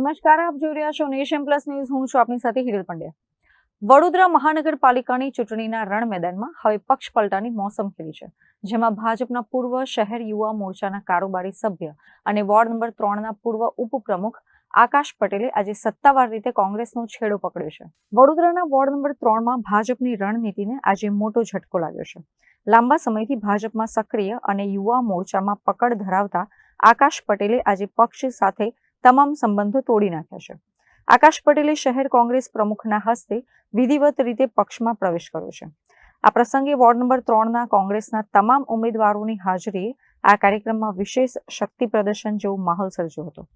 નમસ્કાર, આપ જોઈ રહ્યા છો નેશન પ્લસ ન્યૂઝ. હું છું આપની સાથે હિરલ પંડ્યા. વડોદરા મહાનગરપાલિકાની ચૂંટણીના રણ મેદાનમાં હવે પક્ષ પલટાની મોસમ ખીલી છે, જેમાં ભાજપના પૂર્વ શહેર યુવા મોરચાના કારોબારી સભ્ય અને વોર્ડ નંબર 3ના પૂર્વ ઉપપ્રમુખ આકાશ પટેલે આજે સત્તાવાર રીતે કોંગ્રેસનો છેડો પકડ્યો છે. વડોદરાના વોર્ડ નંબર 3માં ભાજપની રણનીતિને આજે મોટો ઝટકો લાગ્યો છે. લાંબા સમયથી ભાજપમાં સક્રિય અને યુવા મોરચામાં પકડ ધરાવતા આકાશ પટેલે આજે પક્ષ સાથે તમામ સંબંધો તોડી નાખ્યા છે. આકાશ પટેલે શહેર કોંગ્રેસ પ્રમુખના હસ્તે વિધિવત રીતે પક્ષમાં પ્રવેશ કર્યો છે. આ પ્રસંગે વોર્ડ નંબર 3ના કોંગ્રેસના તમામ ઉમેદવારોની હાજરીએ આ કાર્યક્રમમાં વિશેષ શક્તિ પ્રદર્શન જેવો માહોલ સર્જ્યો હતો.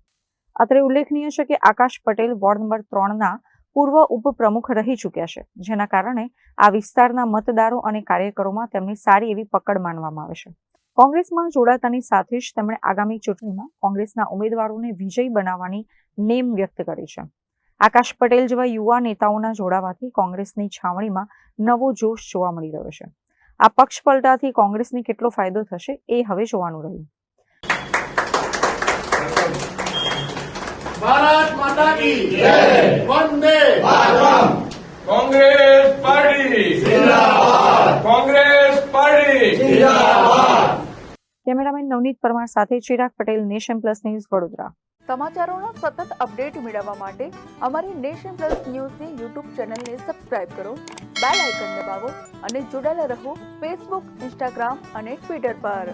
અત્રે ઉલ્લેખનીય છે કે આકાશ પટેલ વોર્ડ નંબર 3ના પૂર્વ ઉપપ્રમુખ રહી ચૂક્યા છે, જેના કારણે આ વિસ્તારના મતદારો અને કાર્યકરોમાં તેમની સારી એવી પકડ માનવામાં આવે છે. કોંગ્રેસમાં જોડાતાની સાથે જ તેમણે આગામી ચૂંટણીમાં કોંગ્રેસના ઉમેદવારોને વિજયી બનાવવાની નેમ વ્યક્ત કરી છે. આકાશ પટેલ જેવા યુવા નેતાઓના જોડાવાથી કોંગ્રેસની છાવણીમાં નવો જોશ જોવા મળી રહ્યો છે. આ પક્ષ પલટાથી કોંગ્રેસને કેટલો ફાયદો થશે એ હવે જોવાનું રહ્યું. भारत माता की जय, वंदे मातरम। कांग्रेस पार्टी जिंदाबाद, कांग्रेस पार्टी जिंदाबाद। કેમેરામેન નવનીત પરમાર સાથે Chirag Patel, Nation Plus News, Vadodara. સમાચારોનો સતત અપડેટ મેળવવા માટે અમારી નેશન પ્લસ ન્યૂઝની યુટ્યુબ ચેનલને સબસ્ક્રાઇબ કરો, બેલ આઇકન દબાવો અને જોડાયેલા રહો ફેસબુક, ઇન્સ્ટાગ્રામ અને ટ્વિટર પર.